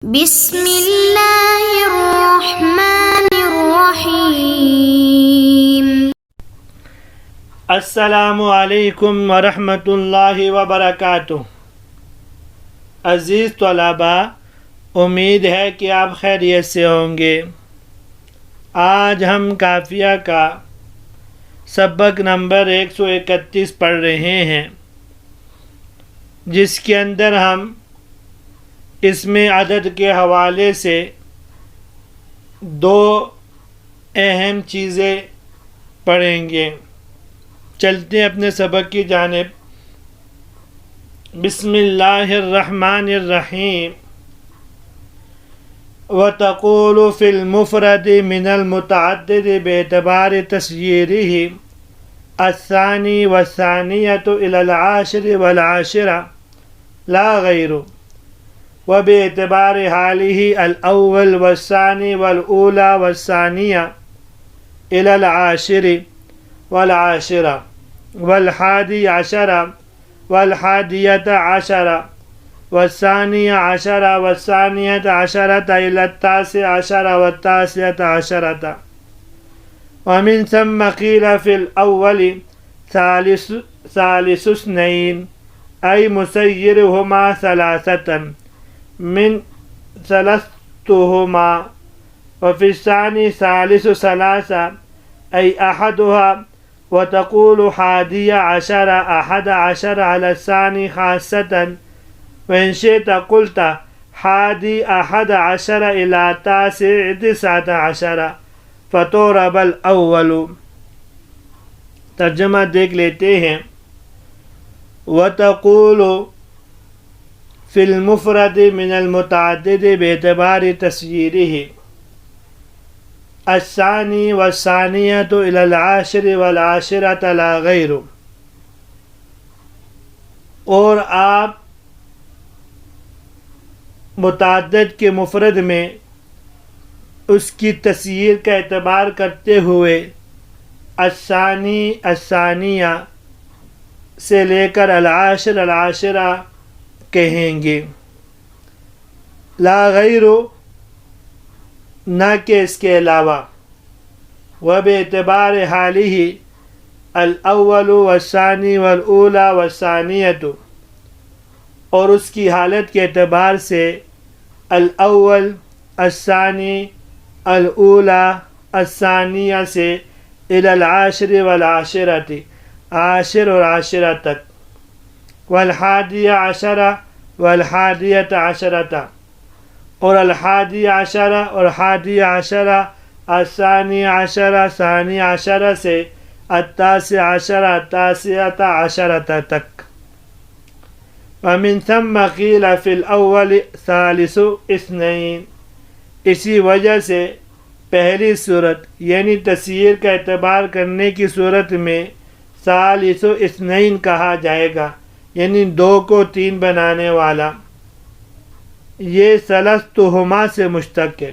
بسم اللہ الرحمن الرحیم۔ السلام علیکم ورحمۃ اللہ وبرکاتہ۔ عزیز طلباء، امید ہے کہ آپ خیریت سے ہوں گے۔ آج ہم قافیہ کا سبق نمبر 131 پڑھ رہے ہیں، جس کے اندر ہم اسم عدد کے حوالے سے دو اہم چیزیں پڑھیں گے۔ چلتے ہیں اپنے سبق کی جانب۔ بسم اللہ الرحمن الرحیم۔ وتقول فی المفرد من المتعدد باعتبار تسییرہ الثانی والثانیۃ الی العاشر والعاشرہ لا غیر، وباعتبار حاله الأول والثاني والأولى والثانية إلى العاشر والعاشرة والحادي عشر والحادية عشر والثانية عشر والثانية عشرة إلى التاسع عشر والتاسعة عشرة. ومن ثم قيل في الأول ثالث اثنين أي مسيرهما ثلاثة من ثلاثتهما، وفي الثاني ثالث ثلاثة أي أحدها، وتقول حادي عشر أحد عشر على الثاني خاصة، وإن شئت قلت حادي أحد عشر إلى تاسع تسعة عشر فتضرب الأول۔ ترجمہ دیکھ لیتے ہیں۔ وتقول فی المفرد من المتعدد باعتبار تسییرہ الثانی والثانیۃ الی العاشر والعاشرۃ لا غیر، اور آپ متعدد کے مفرد میں اس کی تسییر کا اعتبار کرتے ہوئے الثانی الثانیہ سے لے کر العاشر العاشرہ کہیں گے، لا غیر، نہ کہ اس کے علاوہ، وباعتبار حالہ الاول والثانی والاولی والثانیۃ، اور اس کی حالت کے اعتبار سے الاول، الثانی، الاولی، الثانیہ سے الی العاشر والعاشرۃ، عاشر اور عاشرہ تک، والحادی عشرہ والحادیۃ عشرۃ، اور الحادی عشرہ اور حادی عشرہ، الثانی عشرہ ثانی عشرہ سے التاسع عشرہ تاسعۃ عشرۃ تک۔ ومن ثم قیل فی الاول ثالث اثنین، اسی وجہ سے پہلی صورت یعنی تسییر کا اعتبار کرنے کی صورت میں ثالث اثنین کہا جائے گا، یعنی دو کو تین بنانے والا۔ یہ ثلثتہما سے مشتق ہے۔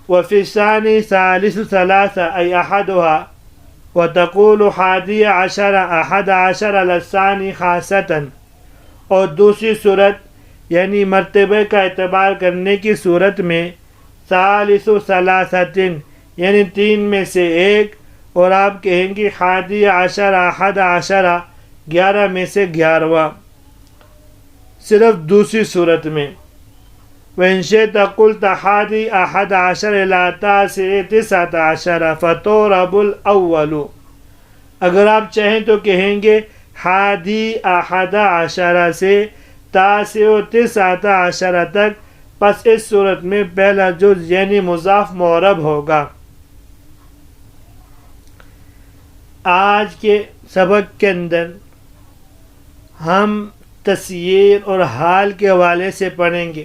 وفی الثانی ثالث ثلاثہ ای احدها، وتقول حادی عشر احد عشر علی الثانی خاصتا، اور دوسری صورت یعنی مرتبہ کا اعتبار کرنے کی صورت میں ثالث ثلاثۃ یعنی تین میں سے ایک، اور آپ کہیں گے حادی عشر احد عشرہ 11 میں سے 11واں، صرف دوسری صورت میں۔ وَإِن شِئْتَ قُلْتَ حَادِي أَحَدَ عَشَرَ إِلَىٰ تَاسِعِ تِسْعَةَ عَشَرَ فَتُضْرَبُ الْأَوَّلُ، اگر آپ چاہیں تو کہیں گے حادی احد عشرہ سے تاسع و تسعۃ عشرہ تک، پس اس صورت میں پہلا جز یعنی مضاف معرب ہوگا۔ آج کے سبق کے اندر ہم تسییر اور حال کے حوالے سے پڑھیں گے۔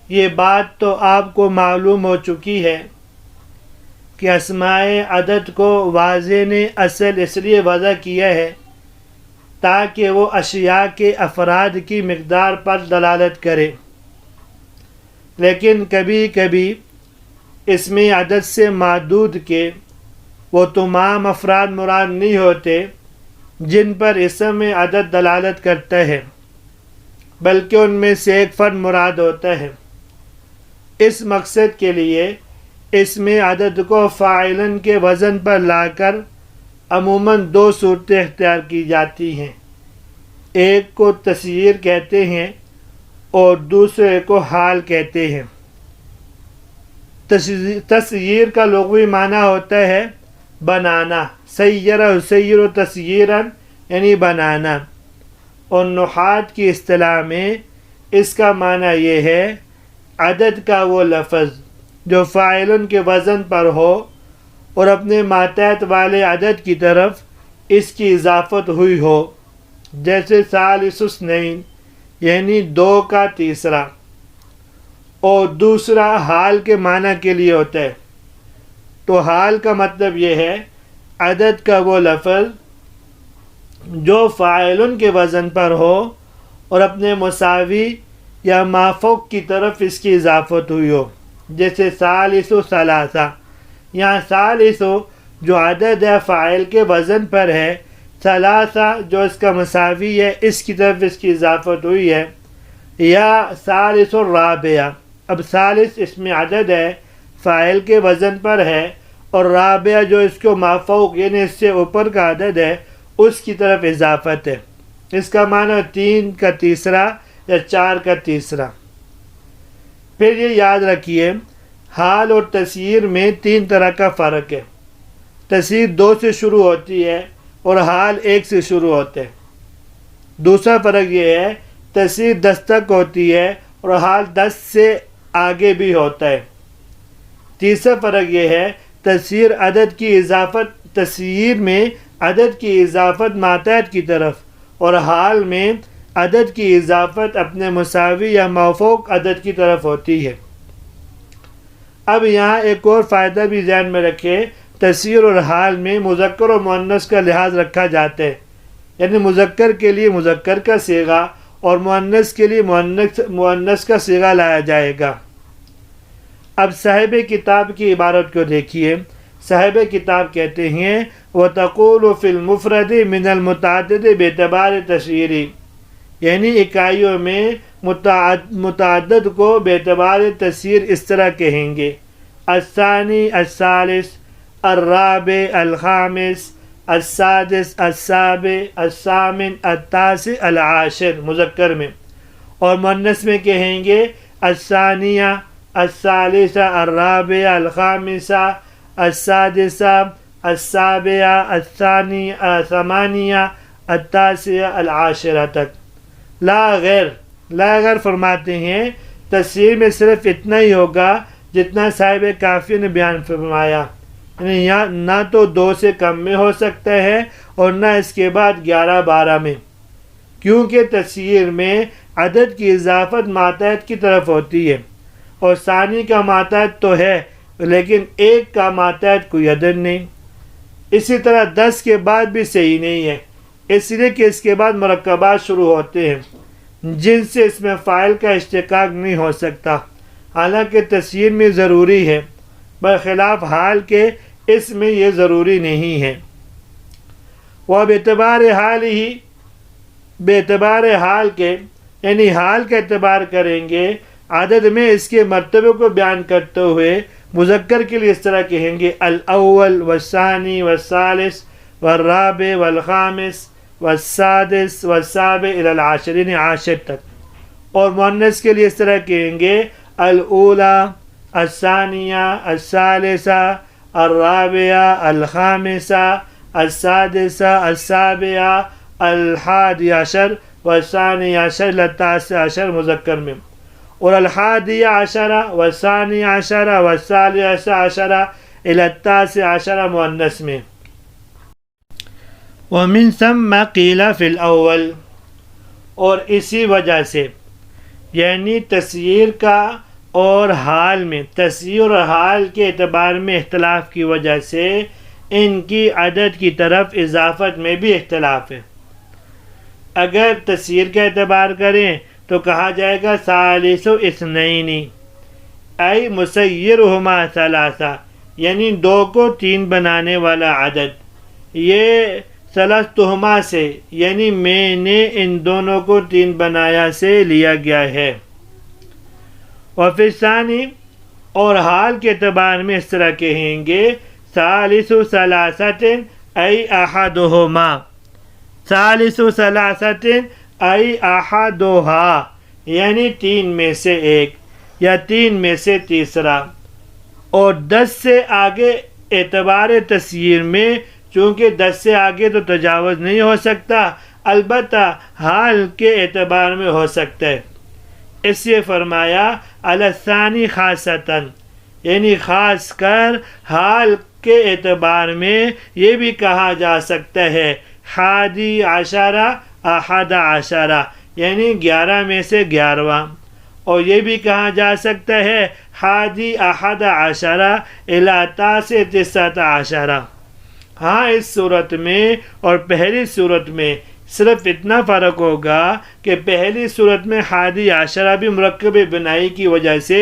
یہ بات تو آپ کو معلوم ہو چکی ہے کہ اسماء عدد کو واضح نے اصل اس لیے وضع کیا ہے تاکہ وہ اشیاء کے افراد کی مقدار پر دلالت کرے، لیکن کبھی کبھی اسم عدد سے معدود کے وہ تمام افراد مراد نہیں ہوتے جن پر اسم عدد دلالت کرتا ہے۔ بلکہ ان میں سے ایک فرد مراد ہوتا ہے۔ اس مقصد کے لیے اس میں عدد کو فاعلن کے وزن پر لا کر عموماً دو صورتیں اختیار کی جاتی ہیں، ایک کو تسییر کہتے ہیں اور دوسرے کو حال کہتے ہیں۔ تسییر کا لغوی معنی ہوتا ہے بنانا، سیر یسیر تسییراً یعنی بنانا، اور نحات کی اصطلاح میں اس کا معنی یہ ہے عدد کا وہ لفظ جو فاعلن کے وزن پر ہو اور اپنے ماتحت والے عدد کی طرف اس کی اضافت ہوئی ہو، جیسے ثالث اثنین یعنی دو کا تیسرا، اور دوسرا حال کے معنی کے لیے ہوتا ہے۔ تو حال کا مطلب یہ ہے عدد کا وہ لفظ جو فاعلن کے وزن پر ہو اور اپنے مساوی یا مافوق کی طرف اس کی اضافت ہوئی ہو، جیسے ثالث و ثلاثہ۔ یہاں ثالث جو عدد ہے فاعل کے وزن پر ہے، ثلاثہ جو اس کا مساوی ہے اس کی طرف اس کی اضافت ہوئی ہے، یا ثالث الرابعہ۔ اب ثالث اس میں عدد ہے فاعل کے وزن پر ہے، اور رابعہ جو اس کو مافوق یعنی اس سے اوپر کا عدد ہے اس کی طرف اضافت ہے۔ اس کا معنی 3 کا تیسرا یا 4 کا تیسرا۔ پھر یہ یاد رکھیے حال اور تسییر میں 3 طرح کا فرق ہے۔ تسییر 2 سے شروع ہوتی ہے اور حال 1 سے شروع ہوتے ہیں۔ دوسرا فرق یہ ہے تسییر 10 تک ہوتی ہے اور حال 10 سے آگے بھی ہوتا ہے۔ تیسرا فرق یہ ہے تسییر میں عدد کی اضافت ماتحت کی طرف، اور حال میں عدد کی اضافت اپنے مساوی یا موفوق عدد کی طرف ہوتی ہے۔ اب یہاں ایک اور فائدہ بھی ذہن میں رکھیں، تسییر اور حال میں مذکر و مؤنث کا لحاظ رکھا جاتا ہے، یعنی مذکر کے لیے مذکر کا صیغہ اور مؤنث کے لیے مؤنث کا صیغہ لایا جائے گا۔ اب صاحب کتاب کی عبارت کو دیکھیے۔ صاحب کتاب کہتے ہیں وَتَقُولُ فِي الْمُفْرَدِ مِنَ الْمُتَعَدِّدِ بِاعْتِبَارِ تَشْعِيرِ، یعنی اکائیوں میں متعدد کو باعتبار تسییر اس طرح کہیں گے: الثانی، الثالث، الرابع، الخامس، السادس، السابع، الثامن، التاسع، العاشر مذکر میں، اور مؤنث میں کہیں گے الثانیہ، الثالثہ، الرابعہ، الخامسہ، السادسہ، السابعہ، ثمانیہ، التاسعہ، العاشرہ تک۔ لا غیر فرماتے ہیں تسییر میں صرف اتنا ہی ہوگا جتنا صاحب کافی نے بیان فرمایا، یعنی نہ تو 2 سے کم میں ہو سکتا ہے اور نہ اس کے بعد 11 12 میں، کیونکہ تسییر میں عدد کی اضافت ماتحت کی طرف ہوتی ہے، اور ثانی کا ماتحت تو ہے لیکن 1 کا ماتحت کوئی عدد نہیں۔ اسی طرح 10 کے بعد بھی صحیح نہیں ہے، اس لیے کہ اس کے بعد مرکبات شروع ہوتے ہیں جن سے اس میں فاعل کا اشتقاق نہیں ہو سکتا، حالانکہ تسییر میں ضروری ہے، برخلاف حال کے اس میں یہ ضروری نہیں ہے۔ وہ باعتبار حال کے یعنی حال کا اعتبار کریں گے، عدد میں اس کے مرتبے کو بیان کرتے ہوئے مذکر کے لیے اس طرح کہیں گے الاول والثانی والثالث والرابع والخامس والسادس والسابع الی العاشر، یعنی 10 تک، اور مؤنث کے لیے اس طرح کہیں گے الاولی، الثانیہ، الثالثہ، الرابعہ، الخامسہ، السادسہ، السابعہ، الحادی عشر والثانی عشر الی التاسع عشر مذکر میں، اور الحادی عشرہ والثانی عشرہ والثالث عشرہ الی التاسع عشر مؤنث میں۔ ومن ثم قیل فی الاول، اور اسی وجہ سے یعنی تسییر کا اور حال میں، تسییر اور حال کے اعتبار میں اختلاف کی وجہ سے ان کی عدد کی طرف اضافت میں بھی اختلاف ہے۔ اگر تسییر کا اعتبار کریں تو کہا جائے گا ثالث اثنین ای مسیرہما ثلاثہ، یعنی 2 کو 3 بنانے والا عدد۔ یہ سلستہما سے یعنی میں نے ان دونوں کو 3 بنایا سے لیا گیا ہے۔ وفی ثانی اور حال کے اعتبار میں اس طرح کہیں گے ثالث ثلاثۃ ای احدہما، ثالث ثلاثۃ ای احدھا یعنی 3 میں سے ایک یا 3 میں سے تیسرا۔ اور 10 سے آگے اعتبار تسییر میں چونکہ 10 سے آگے تو تجاوز نہیں ہو سکتا، البتہ حال کے اعتبار میں ہو سکتا ہے، اس لیے فرمایا علی الثانی خاصتاً، یعنی خاص کر حال کے اعتبار میں یہ بھی کہا جا سکتا ہے 11 11 یعنی 11 میں سے 11واں، اور یہ بھی کہا جا سکتا ہے 11 الی 19 ہاں اس صورت میں اور پہلی صورت میں صرف اتنا فرق ہوگا کہ پہلی صورت میں 11 بھی مرکب بنائی کی وجہ سے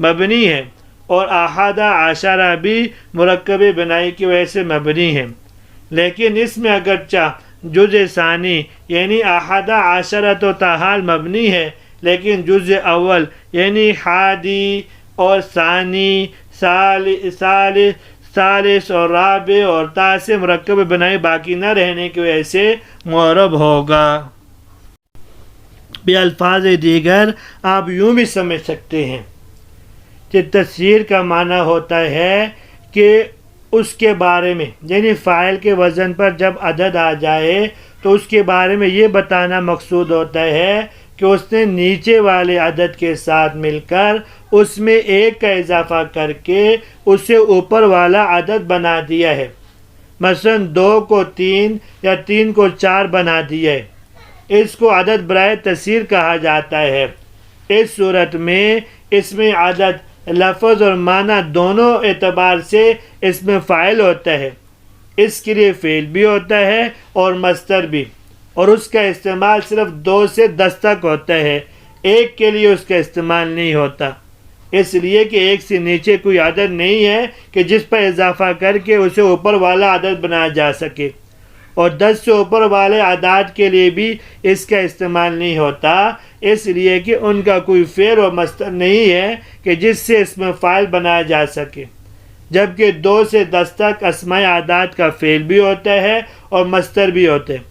مبنی ہے اور 11 بھی مرکب بنائی کی وجہ سے مبنی ہے، لیکن اس میں اگرچہ جز ثانی یعنی 11 تو تاحال مبنی ہے، لیکن جز اول یعنی حادی اور ثانی ثالث اور رابع اور تا سے مرکب بنائی باقی نہ رہنے کی وجہ سے معرب ہوگا۔ بے الفاظ دیگر آپ یوں بھی سمجھ سکتے ہیں کہ تسییر کا معنی ہوتا ہے کہ اس کے بارے میں یعنی فاعل کے وزن پر جب عدد آ جائے تو اس کے بارے میں یہ بتانا مقصود ہوتا ہے کہ اس نے نیچے والے عدد کے ساتھ مل کر اس میں ایک کا اضافہ کر کے اسے اوپر والا عدد بنا دیا ہے، مثلا 2 کو 3 یا 3 کو 4 بنا دیا ہے، اس کو عدد برائے تسییر کہا جاتا ہے۔ اس صورت میں اس میں عدد لفظ اور معنی دونوں اعتبار سے اس میں فاعل ہوتا ہے، اس کے لیے فعل بھی ہوتا ہے اور مصدر بھی، اور اس کا استعمال صرف 2 سے 10 تک ہوتا ہے، ایک کے لیے اس کا استعمال نہیں ہوتا، اس لیے کہ ایک سے نیچے کوئی عدد نہیں ہے کہ جس پر اضافہ کر کے اسے اوپر والا عدد بنایا جا سکے، اور 10 سے اوپر والے اعداد کے لیے بھی اس کا استعمال نہیں ہوتا، اس لیے کہ ان کا کوئی فعل اور مصدر نہیں ہے کہ جس سے اس میں فاعل بنایا جا سکے، جبکہ 2 سے 10 تک اسماء اعداد کا فعل بھی ہوتا ہے اور مصدر بھی ہوتے ہیں،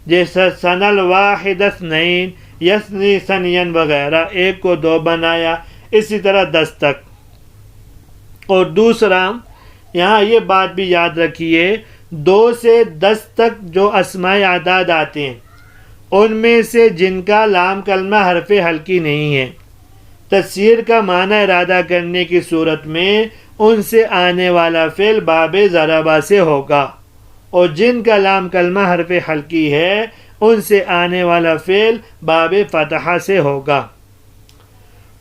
جیسا سن الواحد اثنین، یثنی ثنین وغیرہ، 1 کو 2 بنایا، اسی طرح 10 تک۔ اور دوسرا یہاں یہ بات بھی یاد رکھیے 2 سے 10 تک جو اسماء اعداد آتے ہیں ان میں سے جن کا لام کلمہ حرف حلقی نہیں ہے، تسییر کا معنی ارادہ کرنے کی صورت میں ان سے آنے والا فعل باب ضربہ سے ہوگا، اور جن کا لام کلمہ حرف حلقی ہے ان سے آنے والا فعل باب فتحہ سے ہوگا۔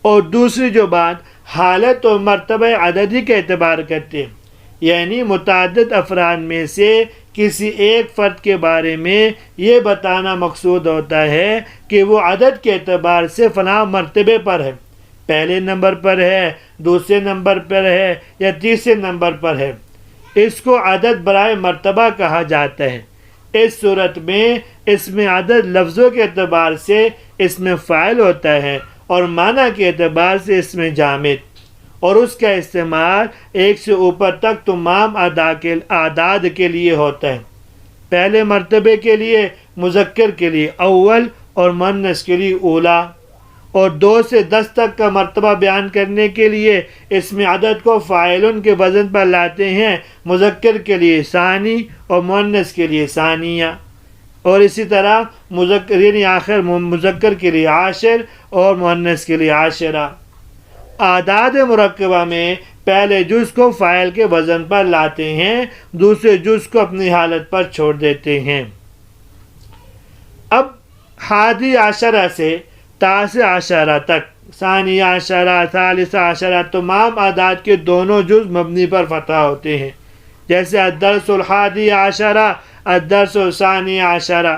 اور دوسری جو بات حالت اور مرتبہ عددی کا اعتبار کرتے ہیں، یعنی متعدد افراد میں سے کسی ایک فرد کے بارے میں یہ بتانا مقصود ہوتا ہے کہ وہ عدد کے اعتبار سے فلاں مرتبے پر ہے، پہلے نمبر پر ہے، دوسرے نمبر پر ہے یا تیسرے نمبر پر ہے، اس کو عدد برائے مرتبہ کہا جاتا ہے۔ اس صورت میں اس میں عدد لفظوں کے اعتبار سے اس میں فاعل ہوتا ہے اور معنی کے اعتبار سے اس میں جامد، اور اس کا استعمال 1 سے اوپر تک تمام اعداد کے لیے ہوتا ہے، پہلے مرتبے کے لیے مذکر کے لیے اول اور مؤنث کے لیے اولا، اور 2 سے 10 تک کا مرتبہ بیان کرنے کے لیے اس میں عدد کو فاعلن کے وزن پر لاتے ہیں، مذکر کے لیے ثانی اور مؤنث کے لیے ثانیہ، اور اسی طرح مذکر یعنی آخر مذکر کے لیے عاشر اور مؤنث کے لیے عاشرہ۔ اعداد مرکبہ میں پہلے جز کو فاعل کے وزن پر لاتے ہیں، دوسرے جز کو اپنی حالت پر چھوڑ دیتے ہیں۔ اب 11 سے 19 تک، ثانی عشرہ، ثالث عشرہ، تمام اعداد کے دونوں جز مبنی پر فتح ہوتے ہیں، جیسے الدرس الحادی عشرہ، الدرس الثانی عشرہ،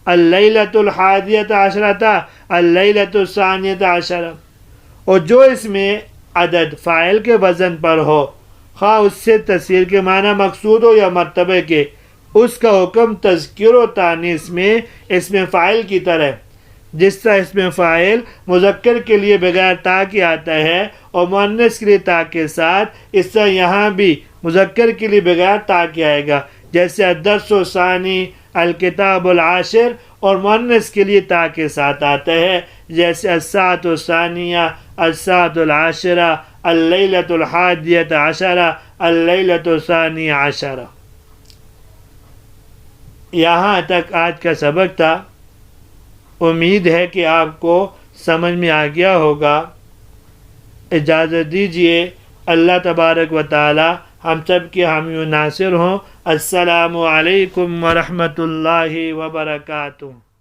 اللیلۃ الحادیۃ عشرہ، اللیلۃ الثانیۃ عشرہ۔ اور جو اس میں عدد فاعل کے وزن پر ہو، خواہ اس سے تسییر کے معنی مقصود ہو یا مرتبے کے، اس کا حکم تذکیر و تانیث میں اسم فاعل کی طرح، جس طرح اسم فاعل مذکر کے لیے بغیر تا کے آتا ہے اور مؤنث کے لیے تا کے ساتھ، اس طرح یہاں بھی مذکر کے لیے بغیر تا کے آئے گا، جیسے الدرس الثانی، الکتاب العاشر، اور مؤنث کے لیے تا کے ساتھ آتا ہے، جیسے الساعۃ الثانیہ، الساعۃ العاشرہ، اللیلۃ الحادیۃ عشرہ، اللیلۃ الثانیہ عشرہ۔ یہاں تک آج کا سبق تھا، امید ہے کہ آپ کو سمجھ میں آ گیا ہوگا۔ اجازت دیجیے، اللہ تبارک و تعالی ہم سب کے حامی و ناصر ہوں۔ السلام علیکم ورحمۃ اللہ وبرکاتہ۔